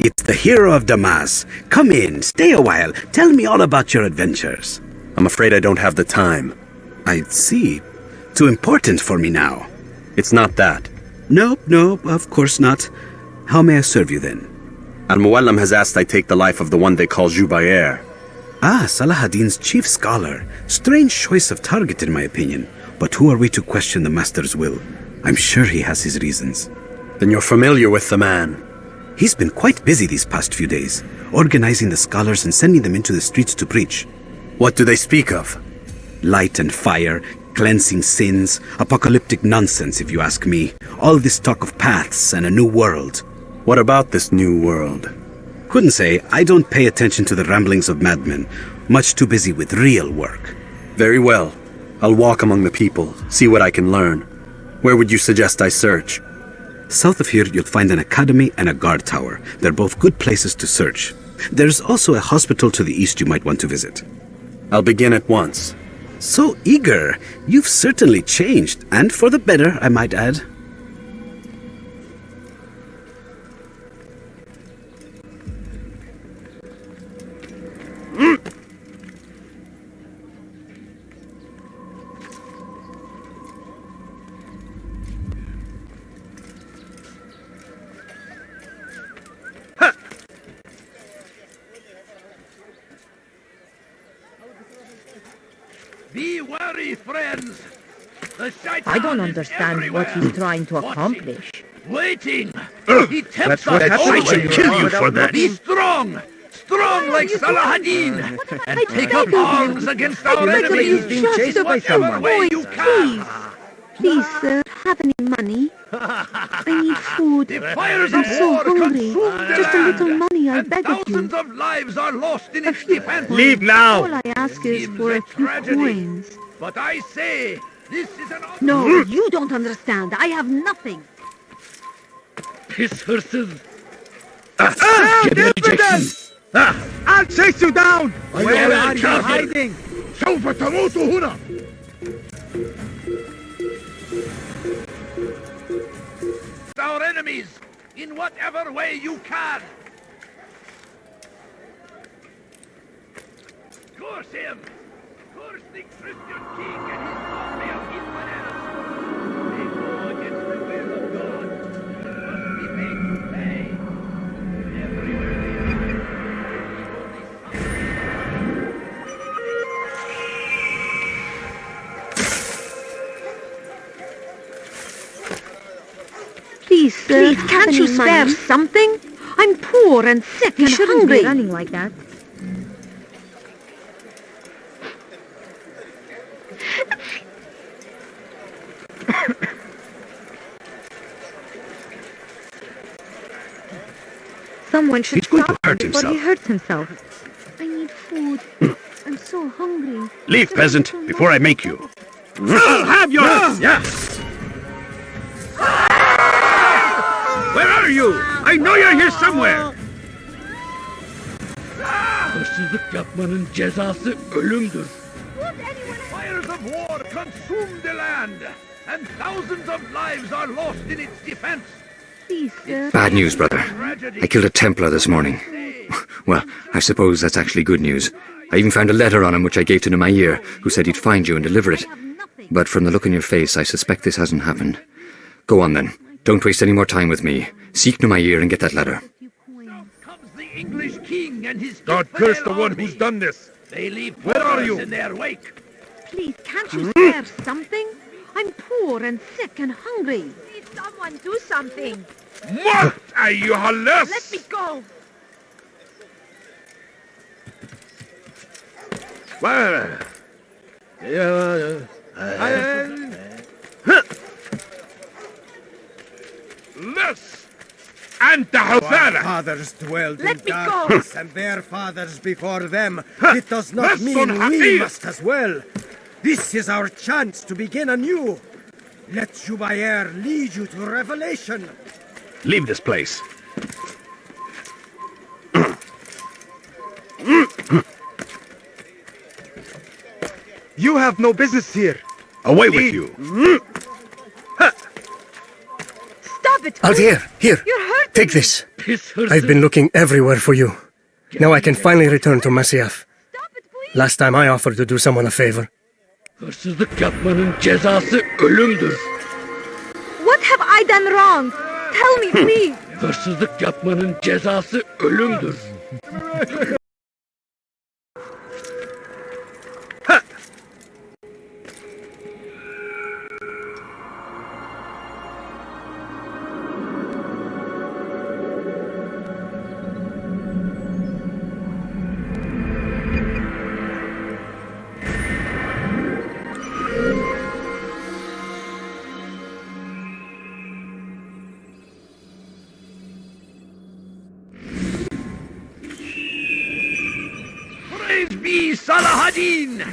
It's the hero of Damas. Come in, stay a while. Tell me all about your adventures. I'm afraid I don't have the time. I see. Too important for me now. It's not that. No, of course not. How may I serve you then? Al-Muallim has asked I take the life of the one they call Jubair. Ah, Salahadin's chief scholar. Strange choice of target in my opinion. But who are we to question the master's will? I'm sure he has his reasons. Then you're familiar with the man. He's been quite busy these past few days, organizing the scholars and sending them into the streets to preach. What do they speak of? Light and fire, cleansing sins, apocalyptic nonsense if you ask me. All this talk of paths and a new world. What about this new world? Couldn't say. I don't pay attention to the ramblings of madmen. Much too busy with real work. Very well. I'll walk among the people, see what I can learn. Where would you suggest I search? South of here, you'll find an academy and a guard tower. They're both good places to search. There's also a hospital to the east you might want to visit. I'll begin at once. So eager. You've certainly changed, and for the better, I might add. Be wary, friends. I don't understand what he's trying to accomplish. Waiting. He tempts That's what us. I should kill you for that. Be strong. Strong like Salahadin. And take up arms against our enemies. Being chased by someone. Way you can. Please, sir, have any money? I need food. The fires I'm of so war hungry. consume the Just a land, little money, I and beg of you. thousands of lives are lost in its defense. Leave now! All I ask is Seems for a few tragedy. coins. But I say, this is an No, you don't understand. I have nothing. piss horses. Evidence! I'll chase you down! Where are you hiding? سوف تموت هنا. Our enemies, in whatever way you can. Curse him! Curse the Christian king and his army of infidels! They go against the will of God. Must be made to pay. Everywhere they are, Please, sir, Please, have can't any you spare money? something? I'm poor and sick You and shouldn't hungry. be running like that. Someone should He's going to stop hurt him before he himself. hurts himself. I need food. I'm so hungry. Leave, Just a peasant, little before I money. make you. I'll have yours! Yes! Where are you? I know you're here somewhere! hırsızlık yapmanın cezası ölümdür. Fires of war consume the land, and thousands of lives are lost in its defense. Please, sir. Bad news, brother. I killed a Templar this morning. Well, I suppose that's actually good news. I even found a letter on him which I gave to Numair, who said he'd find you and deliver it. But from the look on your face, I suspect this hasn't happened. Go on then. Don't waste any more time with me. Seek Numair and get that letter. Now comes the English king and his God curse the one who's done this! They leave Where are horrors you? in their wake. Please, can't you spare something? I'm poor and sick and hungry. Please, someone do something. What أيها اللص! Let me go. لص! أنت حثالة! Fathers dwelled in Let me go. darkness, and their fathers before them. It does not Listen, mean we Hafiz. must as well. This is our chance to begin anew. Let Jubair lead you to revelation. Leave this place. You have no business here. Away with you! Stop Stop it! Altaïr, here. You're hurting Take me. this. I've been looking everywhere for you. Now I can finally return to Masyaf. Stop it, please! Last time I offered to do someone a favor. Hırsızlık yapmanın cezası ölümdür. What have I done wrong? Tell me, please! Hırsızlık yapmanın cezası ölümdür. Praise be Saladin!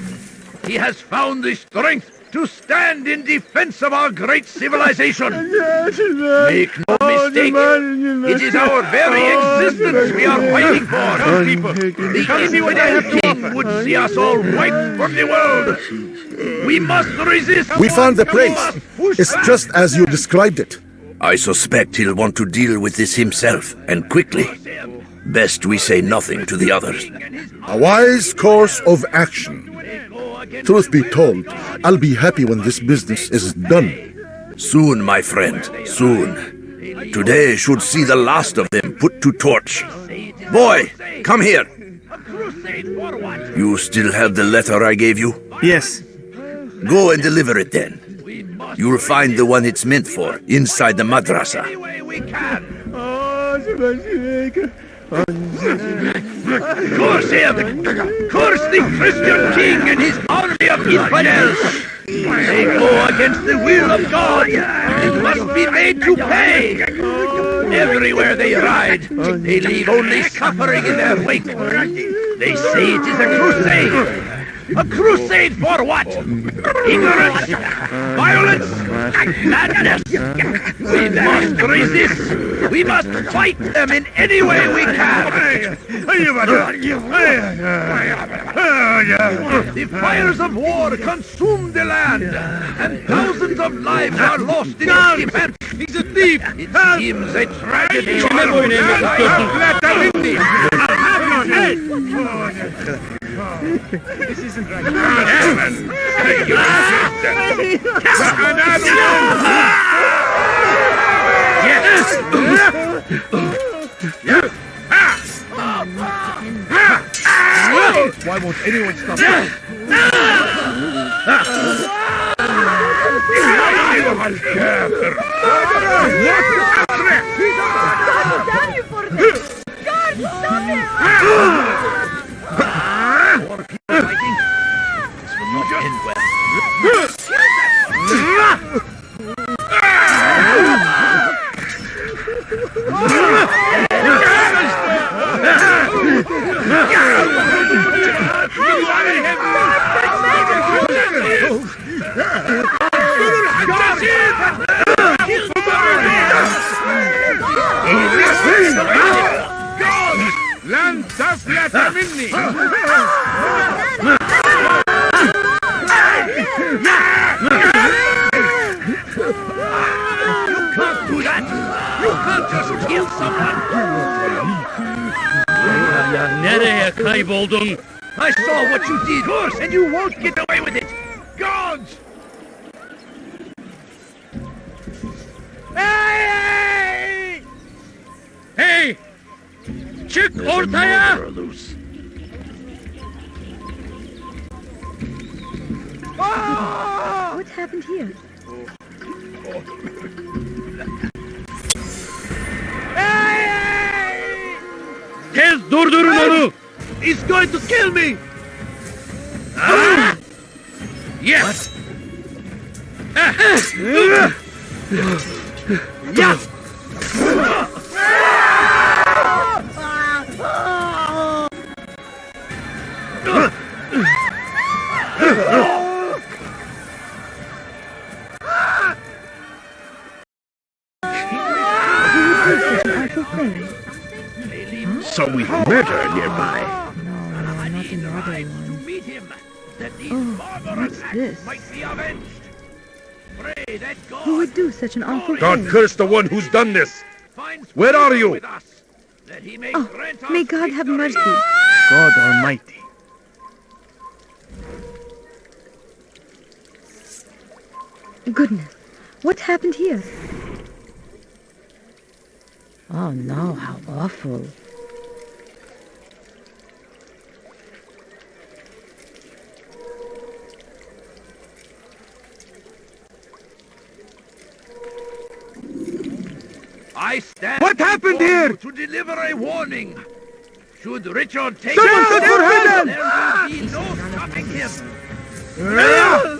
He has found the strength to stand in defense of our great civilization. Make no mistake, it is our very existence we are fighting for. The infidel king would see us all wiped from the world. We must resist. We found the place. It's just as you described it. I suspect he'll want to deal with this himself, and quickly. Best we say nothing to the others. A wise course of action. Truth be told, I'll be happy when this business is done. Soon, my friend, soon. Today should see the last of them put to torch. Boy, come here. You still have the letter I gave you? Yes. Go and deliver it then. You'll find the one it's meant for inside the madrasa. Curse him! Curse the Christian king and his army of infidels! They go against the will of God! It must be made to pay! Everywhere they ride, they leave only suffering in their wake. They say it is a crusade! A crusade for what? Ignorance! Violence! Madness! We must resist! We must fight them in any way we can! The fires of war consume the land, and thousands of lives are lost in its defense. He's a thief! It seems a tragedy. This isn't right. Why won't anyone stop us? Damn you for this! God, stop him! More people fighting? This will not end well. Nereye kayboldun? I saw what you did, horse, and you won't get away with it. Gods! Hey! Hey! Çık ortaya! What happened here? Tez durdurun onu! He's going to kill me! Yes! So we've met her nearby. No, not another one. To meet him, that these Oh, barbarous what's this? acts might be avenged. pray that God Who would do such an awful God thing? curse the one who's done this! finds Where are favor you? with us, that he may Oh, grant us may God have victory. mercy. God Almighty. Goodness, what happened here? Oh no, how awful. I stand What happened before here? you to deliver a warning. Should Richard take Someone it, look for help! there will be no stopping him.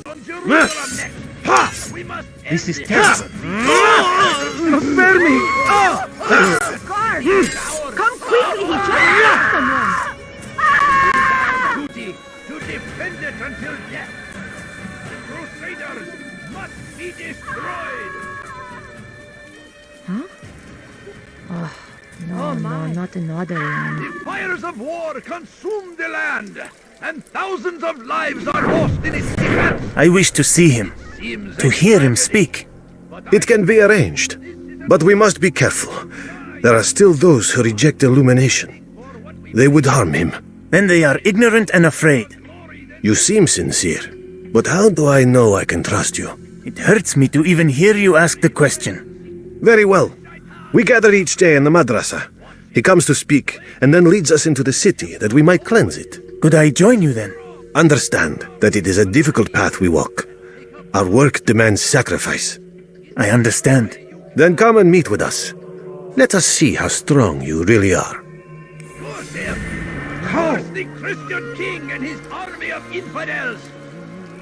On Jerusalem next. We must end This is this. terrible. Spare me! Guard! Come quickly, he just shot someone! Our duty to defend it until death. The Crusaders must be destroyed. Huh? Oh, no, no, not another one. The fires of war consume the land, and thousands of lives are lost in its defense. I wish to see him, Seems to a hear him tragedy, speak. but It can be arranged, but we must be careful. There are still those who reject illumination. They would harm him. Then they are ignorant and afraid. You seem sincere, but how do I know I can trust you? It hurts me to even hear you ask the question. Very well. We gather each day in the madrasa. He comes to speak, and then leads us into the city that we might cleanse it. Could I join you then? Understand that it is a difficult path we walk. Our work demands sacrifice. I understand. Then come and meet with us. Let us see how strong you really are. Curse the Christian king and his army of infidels.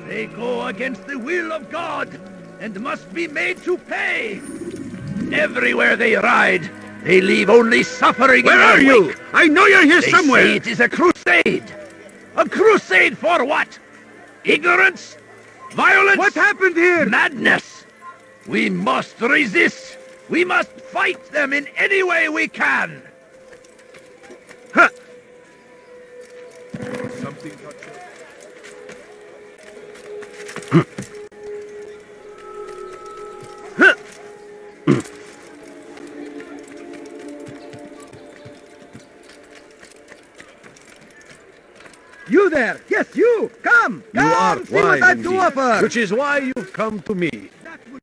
They go against the will of God and must be made to pay. Everywhere they ride, they leave only suffering. Where in their are you? wake. I know you're here They somewhere. say it is a crusade. A crusade for what? Ignorance? Violence? What happened here? Madness. We must resist. We must fight them in any way we can. Huh. You there! Yes, you! Come! You are Come! See what I wise have to indeed, offer! which is why you've come to me.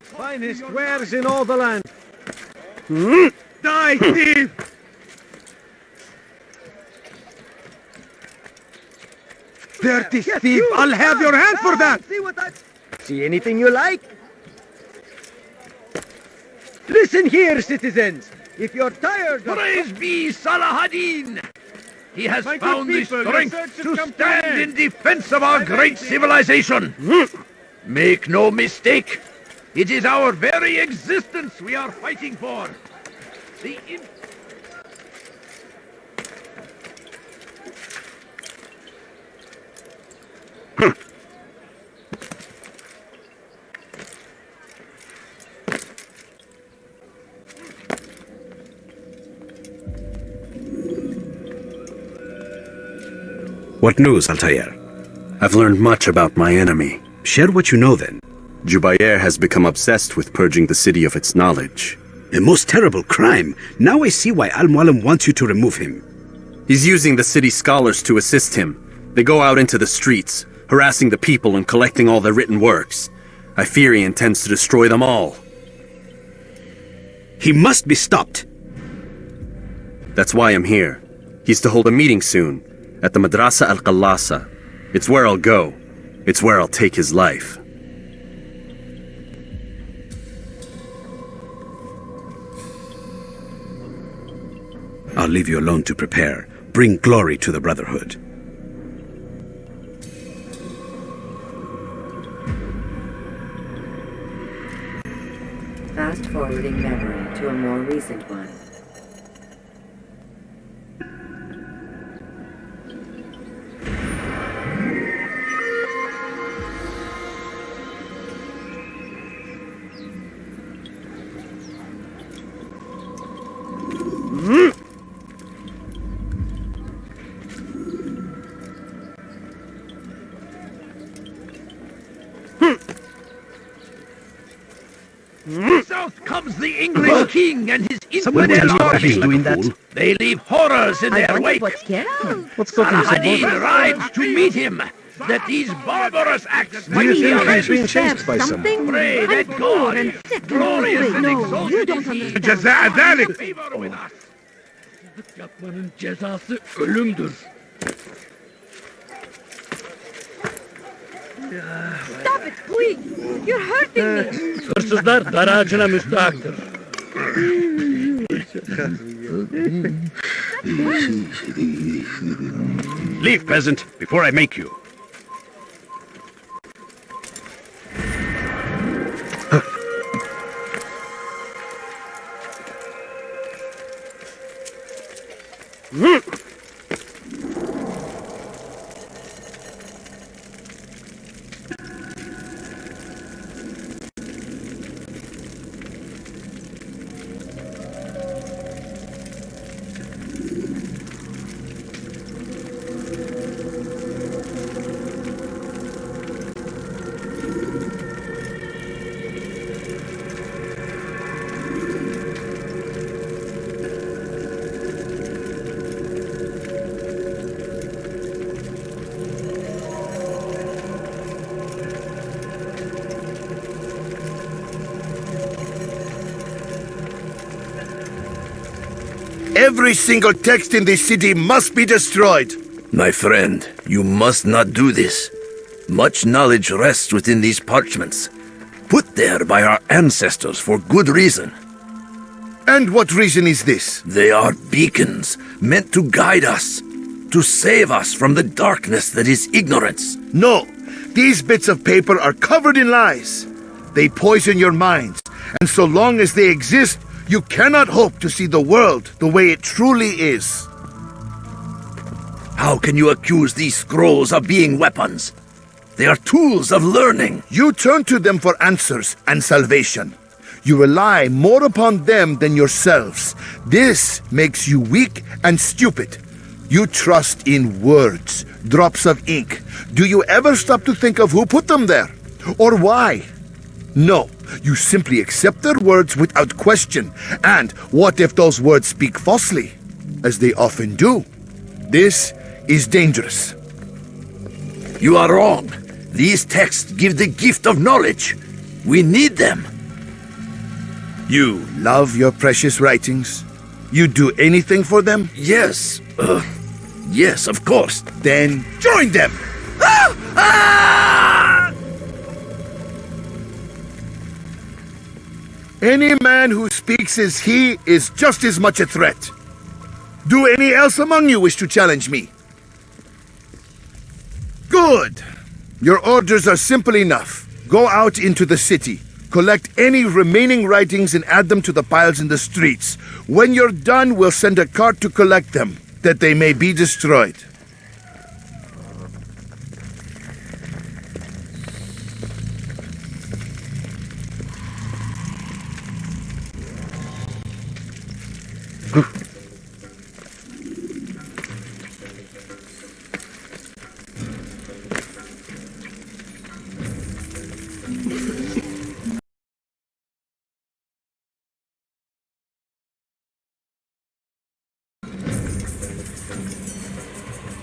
Finest wares in all the land. Die, thief! Dirty Yes, thief! you! I'll have your hand for that! See what I... See anything you like? Listen here, citizens! If you're tired of... Praise be Salahadin! He has My good found the people, your strength search has to come to stand an in end. defense of our great civilization. Make no mistake, it is our very existence we are fighting for. The What news, Altaïr? I've learned much about my enemy. Share what you know then. Jubayr has become obsessed with purging the city of its knowledge. A most terrible crime. Now I see why Al-Mualim wants you to remove him. He's using the city scholars to assist him. They go out into the streets, harassing the people and collecting all their written works. I fear he intends to destroy them all. He must be stopped. That's why I'm here. He's to hold a meeting soon, at the Madrasa al-Qallasa. It's where I'll go. It's where I'll take his life. I'll leave you alone to prepare. Bring glory to the Brotherhood. Fast-forwarding memory to a more recent one. the king and his infidel army. Doing that? They leave horrors in their wake. What's stopping so Saladin rides to meet him, that these barbarous acts might be avenged. By something? Pray that God, glorious and No, you don't exalted, understand. جزاء ذلك. favor with us. Yapmanın cezası ölümdür. Stop it, please! You're hurting me! Hırsızlar dar ağacına müstahaktır. Leave, peasant, before I make you. Every single text in this city must be destroyed. My friend, you must not do this. Much knowledge rests within these parchments, put there by our ancestors for good reason. And what reason is this? They are beacons meant to guide us, to save us from the darkness that is ignorance. No, these bits of paper are covered in lies. They poison your minds, and so long as they exist, you cannot hope to see the world the way it truly is. How can you accuse these scrolls of being weapons? They are tools of learning. You turn to them for answers and salvation. You rely more upon them than yourselves. This makes you weak and stupid. You trust in words, drops of ink. Do you ever stop to think of who put them there? Or why? No, you simply accept their words without question. And what if those words speak falsely? As they often do. This is dangerous. You are wrong. These texts give the gift of knowledge. We need them. You love your precious writings? You do anything for them? Yes. Yes, of course. Then join them! Any man who speaks as he is just as much a threat. Do any else among you wish to challenge me? Good. Your orders are simple enough. Go out into the city. Collect any remaining writings and add them to the piles in the streets. When you're done, we'll send a cart to collect them, that they may be destroyed.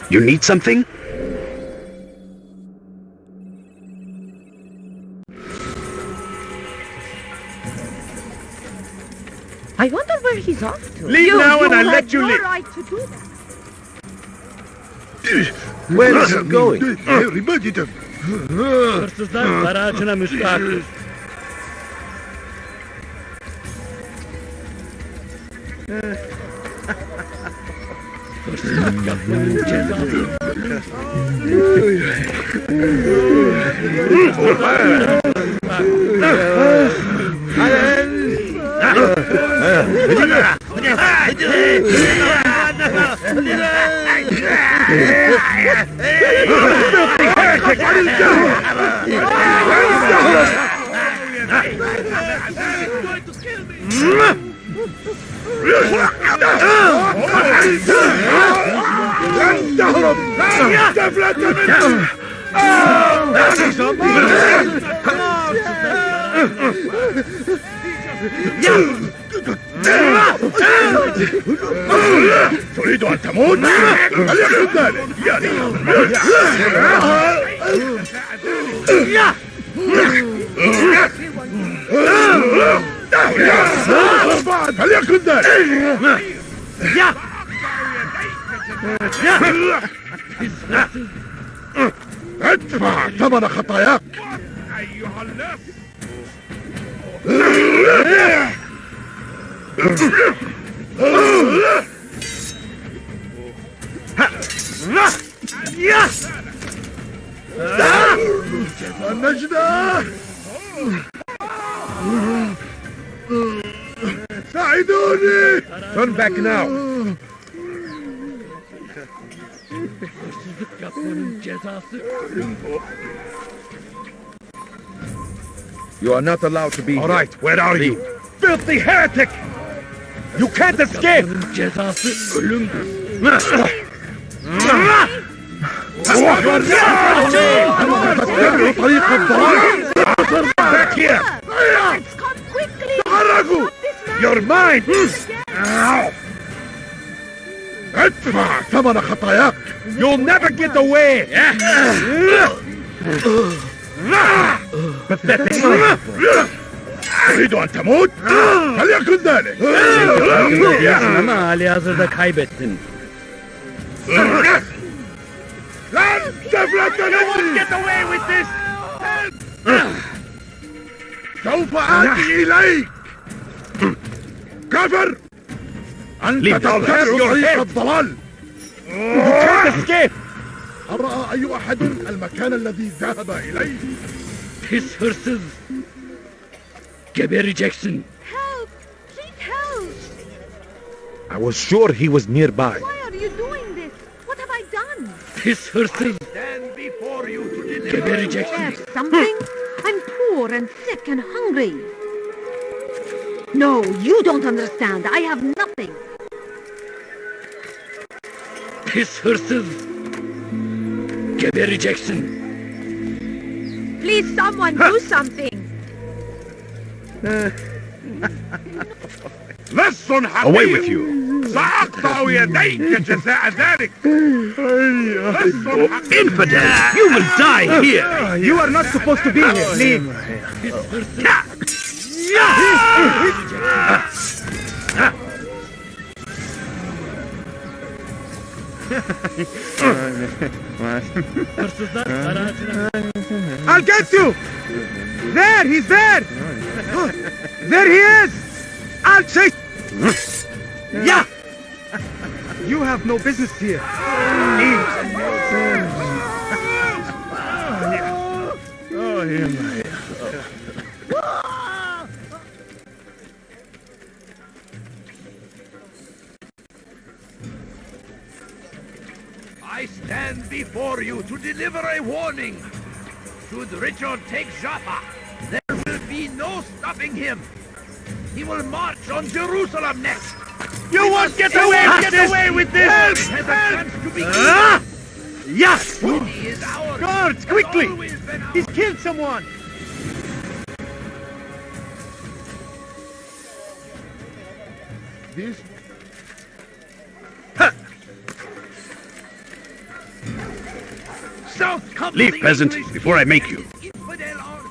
You need something? I wonder where he's off to. Leave now and I'll let you No live. right to do that. Where is it going? Hırsızlar dar ağacına müstahaktır. Hırsızlık yapmanın cezası. تريد أن تموت؟ هل يكن ذلك؟ هل يكن ذلك؟ ادفع ثمن خطاياك أيها اللص. النجدة ساعدوني. Turn back now. Hırsızlık yapmanın cezası ölüm. You are not allowed to be here. All right, where are you? Filthy heretic! You can't escape! Yapmanın cezası ölümdür. Back here! You're mine! ادفع ثمن خطاياك! You'll never get away! تريد أن تموت؟ هل يكن ذلك؟ Ama hali hazırda kaybettin. لن تفلتني! Get away with this! سوف آتي إليك! كافر! أنت تبتغي طريق الضلال! You can't escape! هل رأى أي أحد المكان الذي ذهب إليه؟ Pis hırsız. Gebereceksin. Help! Please help! I was sure he was nearby. Why are you doing this? What have I done? Pis hırsız. Gebereceksin. Have something? I'm poor and sick and hungry. No, you don't understand. I have nothing. Pis hırsız. Gebereceksin. Please, someone do something. Away with you! سأقطع يديك جزاء ذلك! Infidel! You will die here! You are not supposed to be here! Leave! Hırsızlar aracına. I'll get you! There! He's there! There he is! I'll chase... Yeah! You have no business here. I stand before you to deliver a warning. Should Richard take Jaffa, there will be no stopping him. He will march on Jerusalem next. You won't get away with this! Has a chance to begin. Yes! He is ours. Guards, quickly! Always been ours. He's killed someone! This... South come Leave, the peasant, English before I make you. infidel army.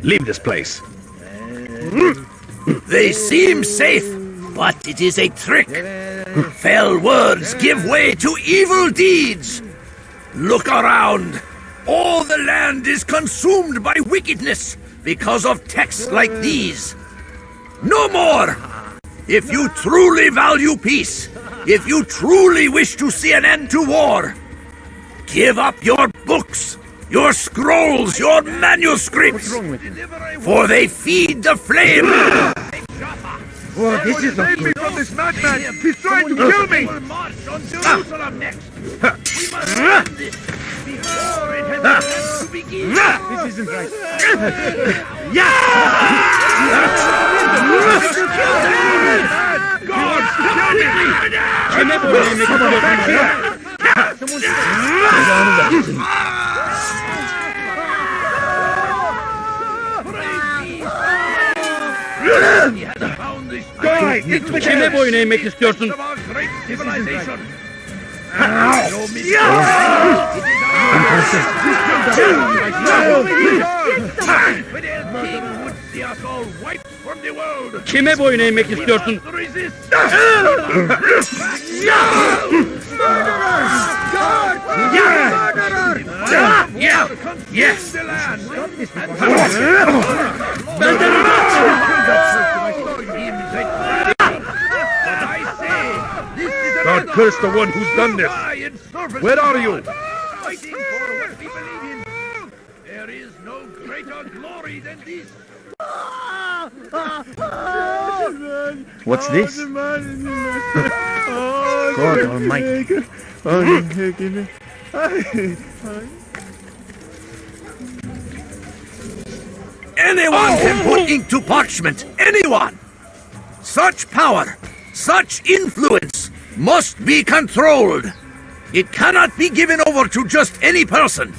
Leave this place. They seem safe, but it is a trick. Fell words give way to evil deeds. Look around. All the land is consumed by wickedness because of texts like these. No more! If you truly value peace, if you truly wish to see an end to war, give up your books, your scrolls, your manuscripts, for they feed the flame. Oh, this is not good. From this madman! He's trying to kill me! We will march on Jerusalem next. We must end this before it has a chance to begin. This isn't right. Guards, kill me! He has found this Kime boyun eğmek istiyorsun? civilization. Kime boyun eğmek istiyorsun? Yes. God curse the one who's done this. Where are you? Fighting for what we believe in. There is no greater glory than this. What's this? God Almighty. Anyone can put ink to parchment. Anyone! Such power, such influence must be controlled. It cannot be given over to just any person.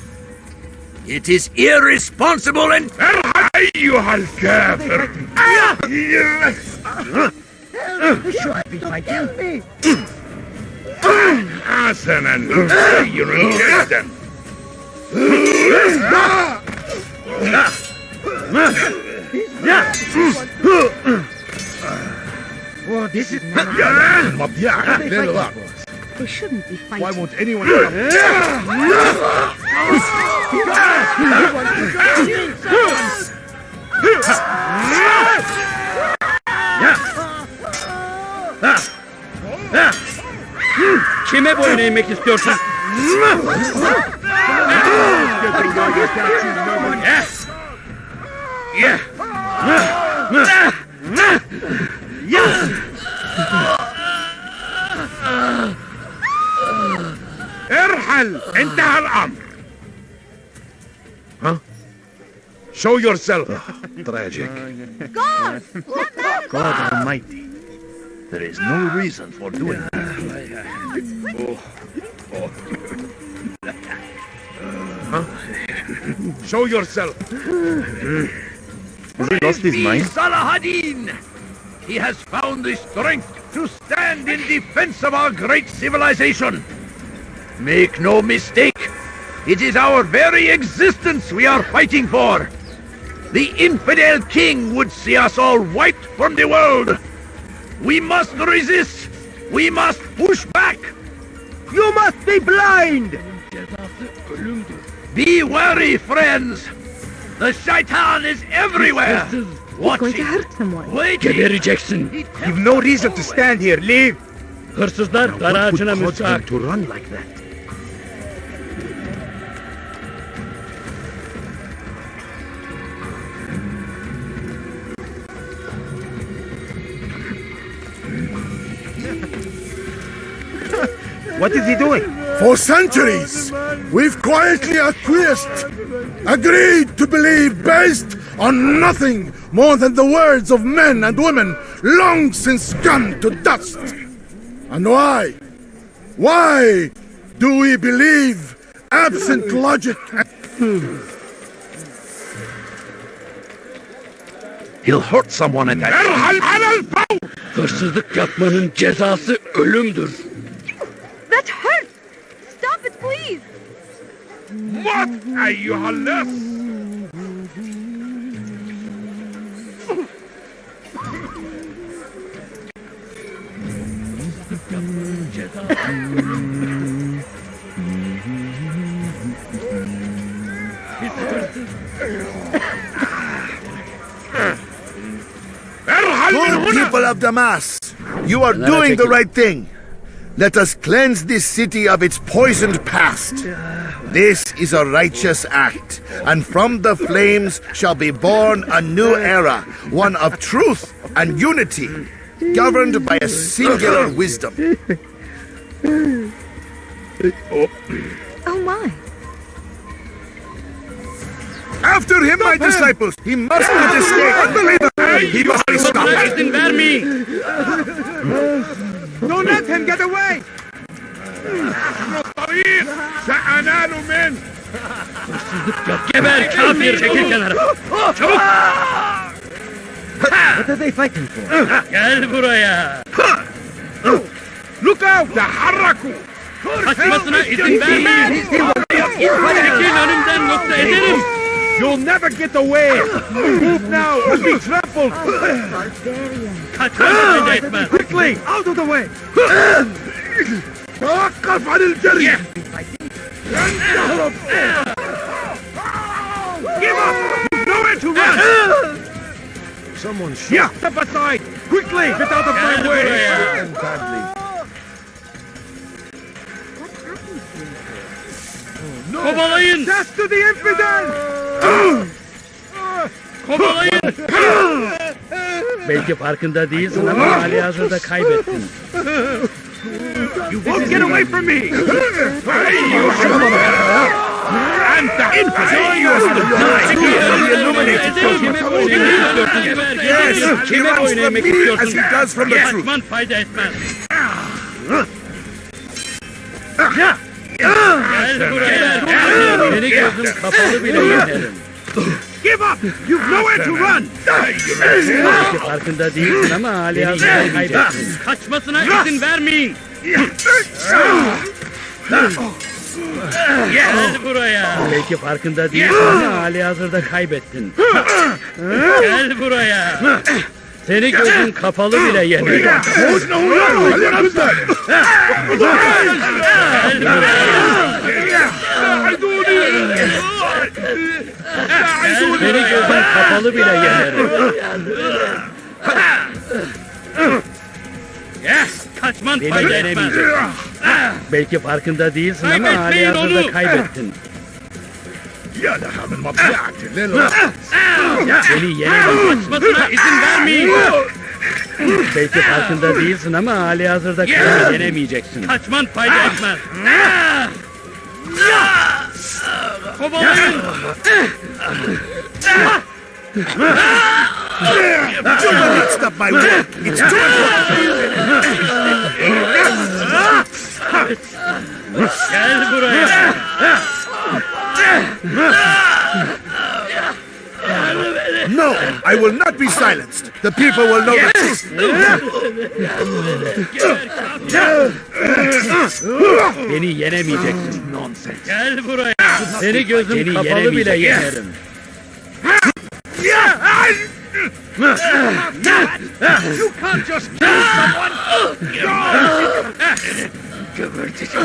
It is irresponsible and... أيها الكافر! حسنا سير جدا. Oh, this is They shouldn't be fighting. Why won't anyone come? Kime boyun eğmek istiyorsun? ارحل انتهى الامر. Huh? Show yourself. Tragic. God! God Almighty. There is no reason for doing that. Huh? Show yourself. Has he lost his mind? Salahadin! He has found the strength to stand in defense of our great civilization. Make no mistake, it is our very existence we are fighting for. The infidel king would see us all wiped from the world. We must resist. We must push back. You must be blind. Be wary, friends. The shaitan is everywhere. He's going to hurt someone. Waiting. Gebereceksin. You've no reason to stand here. Leave. Hırsızlar dar ağacına müsait. To run like that? What is he doing? For centuries, we've quietly acquiesced, agreed to believe based on nothing more than the words of men and women long since gone to dust. And why? Why do we believe absent logic? He'll hurt someone at that. Hırsızlık yapmanın cezası ölümdür. That hurts! Stop it, please! What أيها اللص? Good people of Damas, you are doing the right thing. Let us cleanse this city of its poisoned past. This is a righteous act, and from the flames shall be born a new era, one of truth and unity, governed by a singular wisdom. Oh my. After him, my disciples! He must not escape! Unbelievable! He must be stopped! İzin vermeyin. Don't let him get away! سأنال منه! Hırsızlık yap. Geber kafir. Çekil kenara. Çabuk. What are they fighting for? Gel buraya. Look out! Taharraku! Kaçmasına izin vermeyin. Çekil önümden yoksa ederim. You'll never get away! Move now or be trampled! Kaçmasına etmez. Quickly! Out of the way! توقف عن الجري! Give up! You've nowhere to run! Someone shot. Yeah! Step aside! Quickly! Get out of my way! Kovalayın. Death to the infidel! Kovalayın. Belki farkında değilsin ama halihazırda kaybettin. You won't get away from me! You shall and the infidel! You are the illuminated! Yes, he runs from me as he does from the truth! Kaçman fayda etmez. Gel buraya. Seni gözüm kapalı bile yenerim. Give up! You've nowhere to run! Belki farkında değilsin ama halihazırda kaybettin. Kaçmasına izin vermeyin. Gel buraya. Belki farkında değilsin ama halihazırda kaybettin. Gel buraya. Seni gözün kapalı bile yenerim. Gel Seni gözün kapalı bile yenerim. Kaçman fayda etmez. Belki farkında değilsin ama halihazırda kaybettin. Seni yenemem. Kaçmasına izin vermeyin. Belki farkında değilsin ama halihazırda yenemeyeceksin. Kaçman fayda etmez. Kovalayın. You will not stop my work! It's too Gel buraya. No, I will not be silenced. The people will know the truth. Beni yenemeyeceksin. Gel buraya. Seni gözüm kapalı bile yenerim. You can't just kill someone!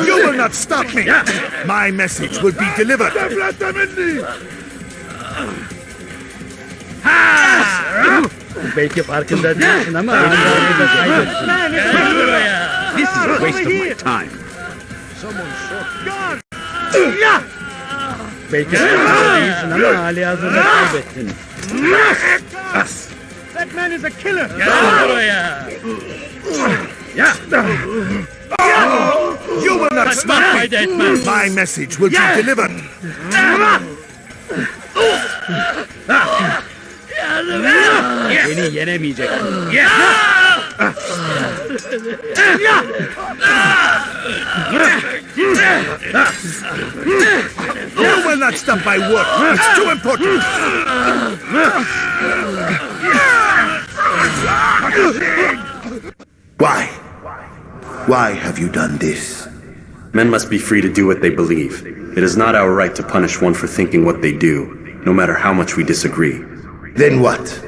You will not stop me. My message will be delivered. Belki farkında değilsin ama halihazırda kaybettin. Gel buraya. This is a waste of my time. Belki farkında değilsin ama halihazırda kaybettin. That man is a killer! Gel buraya. You will not stop Fayda me. etmez. My message will be delivered. Beni yenemeyeceksin. You will not stop my work. It's too important. Why? Why have you done this? Men must be free to do what they believe. It is not our right to punish one for thinking what they do, no matter how much we disagree. Then what?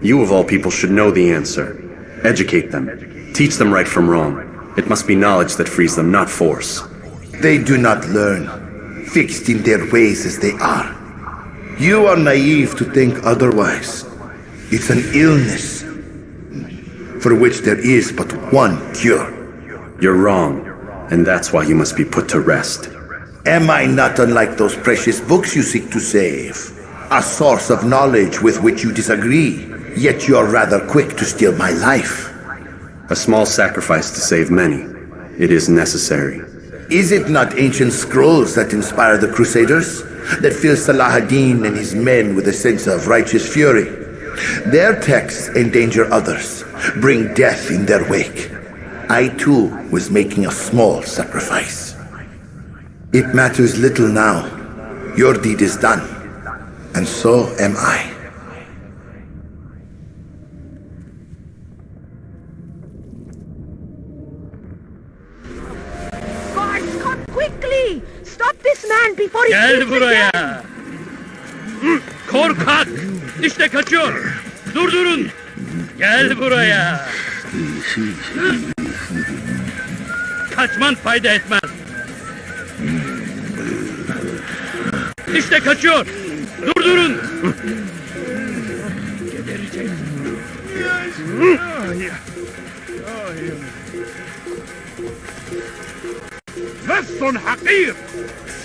You of all people should know the answer. Educate them. Teach them right from wrong. It must be knowledge that frees them, not force. They do not learn, fixed in their ways as they are. You are naive to think otherwise. It's an illness for which there is but one cure. You're wrong, and that's why you must be put to rest. Am I not unlike those precious books you seek to save? A source of knowledge with which you disagree, yet you're rather quick to steal my life. A small sacrifice to save many. It is necessary. Is it not ancient scrolls that inspire the Crusaders? That fill Salah ad-Din and his men with a sense of righteous fury? Their texts endanger others, bring death in their wake. I too was making a small sacrifice. It matters little now. Your deed is done, and so am I. land before he Gel speaks buraya. again. Korkak! İşte kaçıyor. Durdurun. Gel buraya. Kaçman fayda etmez. İşte kaçıyor. Durdurun. لص حقير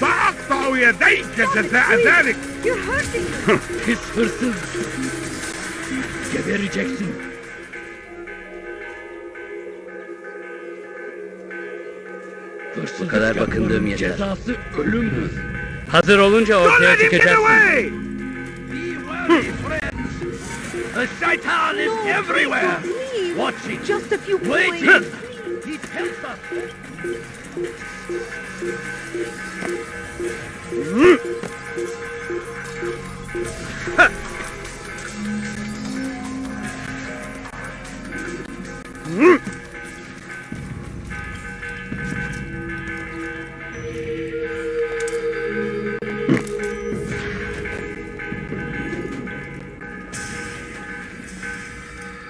سأقطع يديك جزاء ذلك. You're hurting me. Pis hırsız. Gebereceksin. Bu kadar bakındığım yeter. Cezası ölümdür. Hazır olunca ortaya çıkacaksın. The shaitan is everywhere. Watching. Just a few Waiting. points. He tempts us.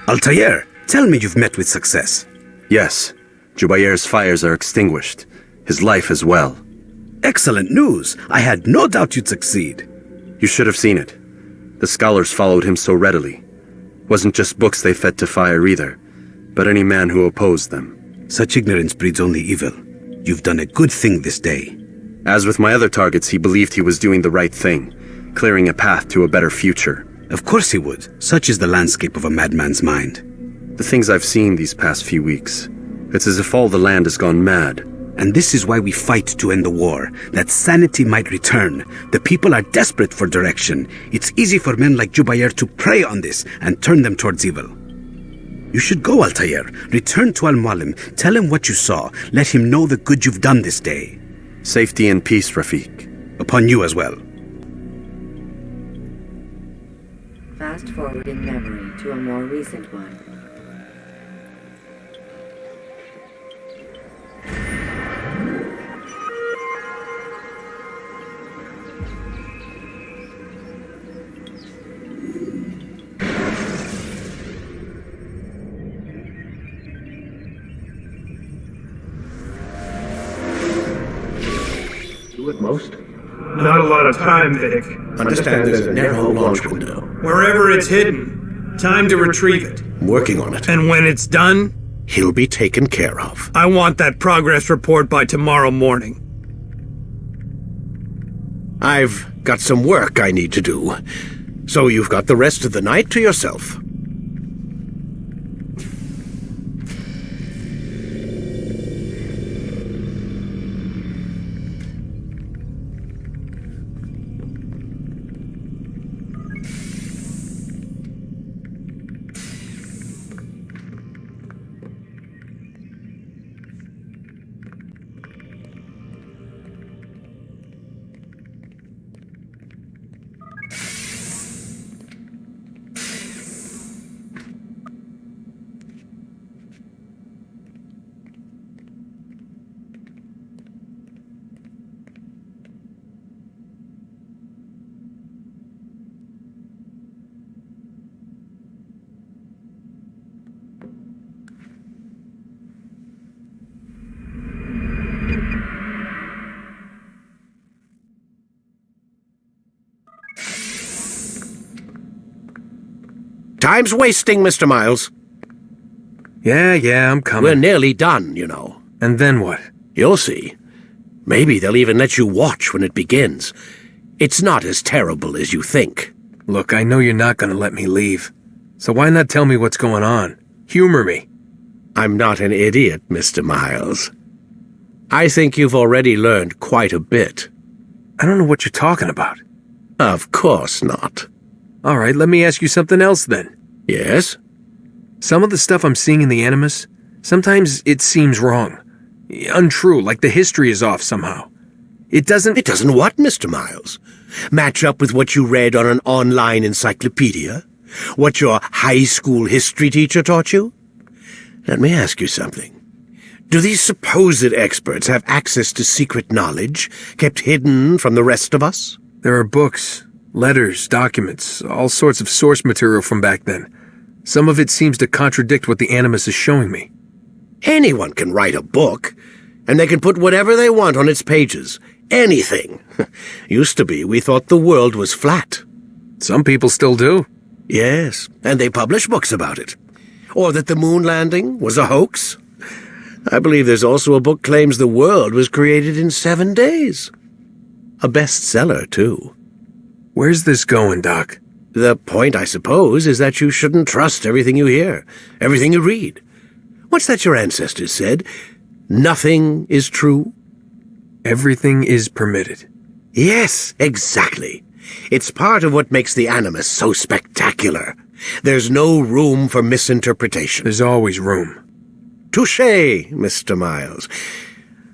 Altaïr, tell me you've met with success. Yes, Jubayr's fires are extinguished. His life as well. Excellent news. I had no doubt you'd succeed. You should have seen it. The scholars followed him so readily. Wasn't just books they fed to fire either, but any man who opposed them. Such ignorance breeds only evil. You've done a good thing this day. As with my other targets, he believed he was doing the right thing, clearing a path to a better future. Of course he would. Such is the landscape of a madman's mind. The things I've seen these past few weeks, it's as if all the land has gone mad. And this is why we fight to end the war, that sanity might return. The people are desperate for direction. It's easy for men like Jubayr to prey on this and turn them towards evil. You should go, Altaïr. Return to Al-Mualim. Tell him what you saw. Let him know the good you've done this day. Safety and peace, Rafiq. Upon you as well. Fast forward in memory to a more recent one. At most. Not a lot of time, Vic. Understand there's a narrow launch window. Wherever it's hidden, time to retrieve it. I'm working on it. And when it's done, He'll be taken care of. I want that progress report by tomorrow morning. I've got some work I need to do, so you've got the rest of the night to yourself. Time's wasting, Mr. Miles. Yeah, I'm coming. We're nearly done, you know. And then what? You'll see. Maybe they'll even let you watch when it begins. It's not as terrible as you think. Look, I know you're not gonna let me leave. So why not tell me what's going on? Humor me. I'm not an idiot, Mr. Miles. I think you've already learned quite a bit. I don't know what you're talking about. Of course not. All right, let me ask you something else then. Yes? Some of the stuff I'm seeing in the Animus, sometimes it seems wrong. Untrue, like the history is off somehow. It doesn't... It doesn't what, Mr. Miles? Match up with what you read on an online encyclopedia? What your high school history teacher taught you? Let me ask you something. Do these supposed experts have access to secret knowledge, kept hidden from the rest of us? There are books, letters, documents, all sorts of source material from back then. Some of it seems to contradict what the Animus is showing me. Anyone can write a book, and they can put whatever they want on its pages. Anything. Used to be, we thought the world was flat. Some people still do. Yes, and they publish books about it. Or that the moon landing was a hoax. I believe there's also a book claims the world was created in 7 days. A bestseller, too. Where's this going, Doc? The point, I suppose, is that you shouldn't trust everything you hear, everything you read. What's that your ancestors said? Nothing is true? Everything is permitted. Yes, exactly. It's part of what makes the Animus so spectacular. There's no room for misinterpretation. There's always room. Touché, Mr. Miles.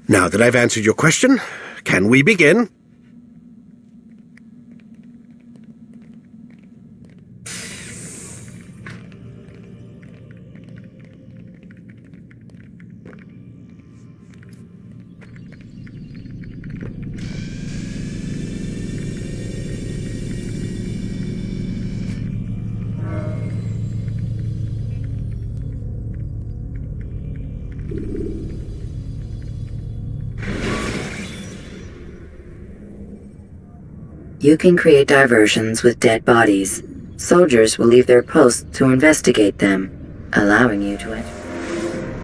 Now that I've answered your question, can we begin? You can create diversions with dead bodies. Soldiers will leave their posts to investigate them, allowing you to enter.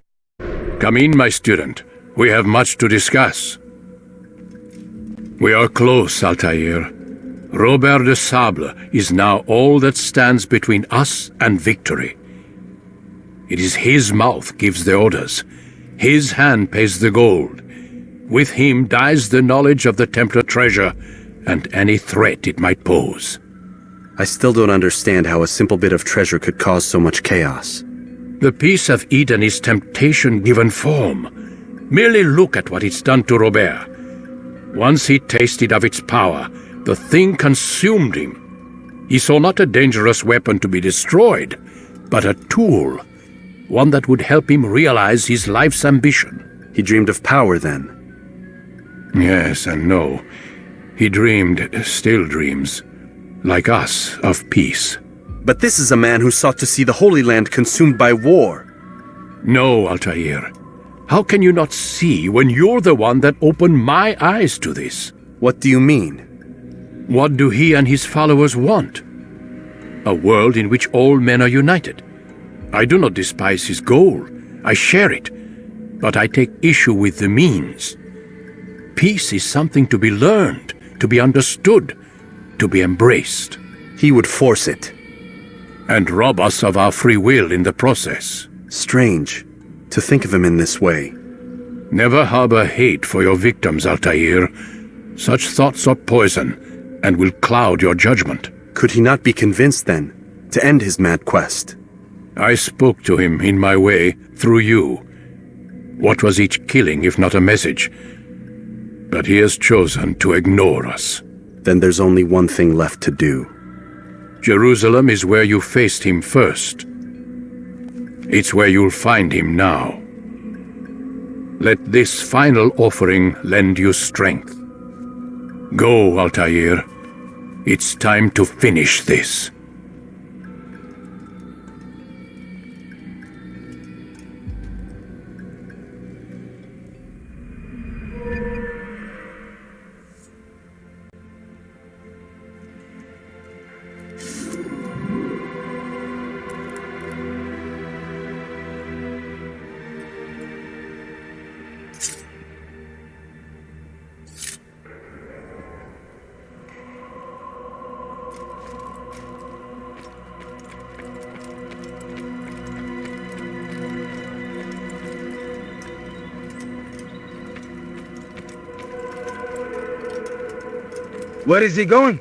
Come in, my student. We have much to discuss. We are close, Altaïr. Robert de Sable is now all that stands between us and victory. It is his mouth gives the orders. His hand pays the gold. With him dies the knowledge of the Templar treasure and any threat it might pose. I still don't understand how a simple bit of treasure could cause so much chaos. The peace of Eden is temptation given form. Merely look at what it's done to Robert. Once he tasted of its power, the thing consumed him. He saw not a dangerous weapon to be destroyed, but a tool, one that would help him realize his life's ambition. He dreamed of power then? Yes and no. He dreamed, still dreams, like us, of peace. But this is a man who sought to see the Holy Land consumed by war. No, Altaïr. How can you not see when you're the one that opened my eyes to this? What do you mean? What do he and his followers want? A world in which all men are united. I do not despise his goal. I share it. But I take issue with the means. Peace is something to be learned, to be understood, to be embraced. He would force it. And rob us of our free will in the process. Strange, to think of him in this way. Never harbor hate for your victims, Altaïr. Such thoughts are poison, and will cloud your judgment. Could he not be convinced, then, to end his mad quest? I spoke to him in my way, through you. What was each killing if not a message? But he has chosen to ignore us. Then there's only one thing left to do. Jerusalem is where you faced him first. It's where you'll find him now. Let this final offering lend you strength. Go, Altaïr. It's time to finish this. Where is he going?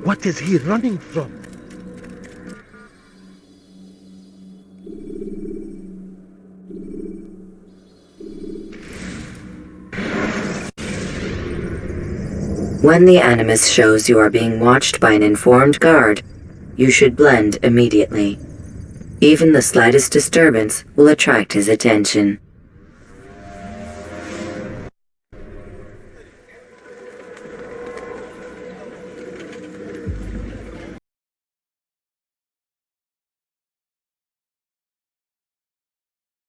What is he running from? When the Animus shows you are being watched by an informed guard, you should blend immediately. Even the slightest disturbance will attract his attention.